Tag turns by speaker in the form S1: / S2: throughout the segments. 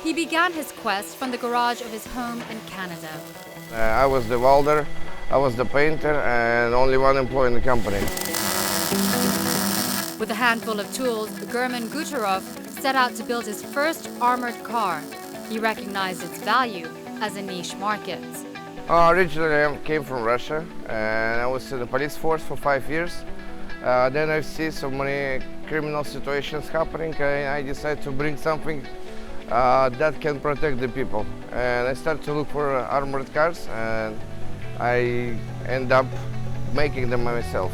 S1: He began his quest from the garage of his home in Canada.
S2: I was the welder, I was the painter, and only one employee in the company.
S1: With a handful of tools, Guerman Goutorov set out to build his first armored car. He recognized its value as a niche market.
S2: Originally, I came from Russia, and I was in the police force for 5 years. Then I see so many criminal situations happening, and I decided to bring something that can protect the people. And I started to look for armored cars, and I end up making them myself.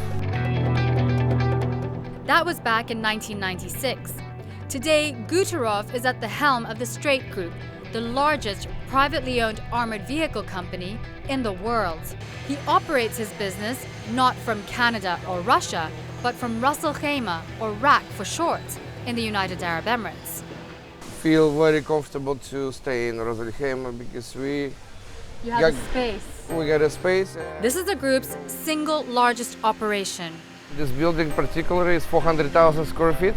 S1: That was back in 1996. Today, Goutorov is at the helm of the STREIT Group, the largest privately owned armored vehicle company in the world. He operates his business not from Canada or Russia, but from Ras Al Khaimah, or RAK for short, in the United Arab Emirates.
S2: Feel very comfortable to stay in Ras Al Khaimah because we
S1: have a space.
S2: We got a space.
S1: This is the group's single largest operation.
S2: This building particularly is 400,000 square feet.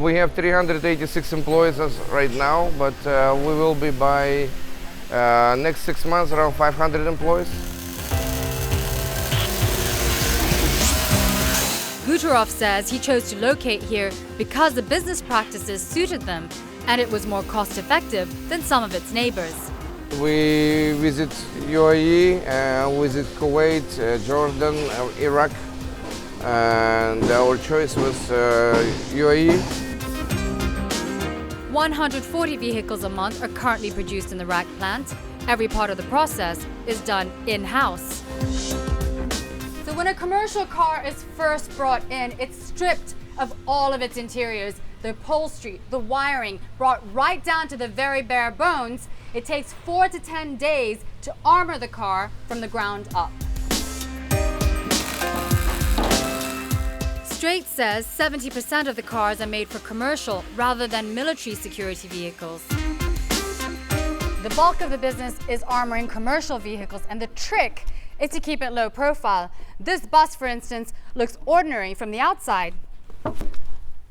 S2: We have 386 employees as right now, but we will be by next 6 months around 500 employees.
S1: Goutorov says he chose to locate here because the business practices suited them and it was more cost-effective than some of its neighbors.
S2: We visit U.A.E, visit Kuwait, Jordan, Iraq, and our choice was U.A.E.
S1: 140 vehicles a month are currently produced in the RAK plant. Every part of the process is done in-house. So when a commercial car is first brought in, it's stripped of all of its interiors, the upholstery, the wiring, brought right down to the very bare bones. It takes 4 to 10 days to armor the car from the ground up. STREIT says 70% of the cars are made for commercial rather than military security vehicles. The bulk of the business is armoring commercial vehicles, and the trick is to keep it low profile. This bus, for instance, looks ordinary from the outside.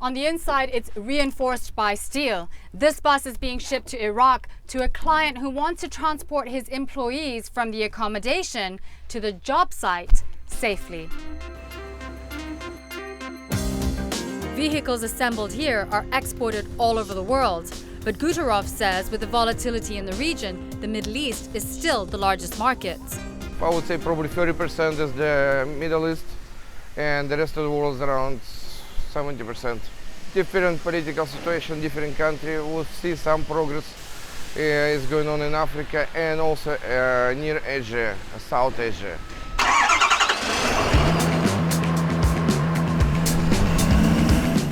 S1: On the inside, it's reinforced by steel. This bus is being shipped to Iraq to a client who wants to transport his employees from the accommodation to the job site safely. Vehicles assembled here are exported all over the world. But Goutorov says with the volatility in the region, the Middle East is still the largest market.
S2: I would say probably 30% is the Middle East, and the rest of the world is around 70%. Different political situation, different country. We'll see some progress is going on in Africa and also near Asia, South Asia.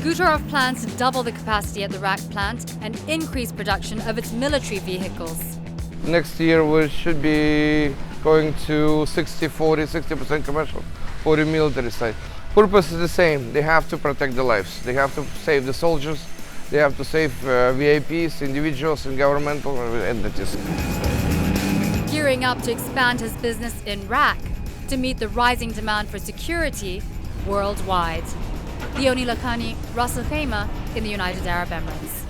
S1: Goutorov plans to double the capacity at the RAK plant and increase production of its military vehicles.
S2: Next year we should be going to 60% commercial, 40 military side. Purpose is the same. They have to protect the lives. They have to save the soldiers. They have to save VIPs, individuals and governmental entities.
S1: Gearing up to expand his business in RAK to meet the rising demand for security worldwide. Leonie Lakhani, Ras Al Khaimah in the United Arab Emirates.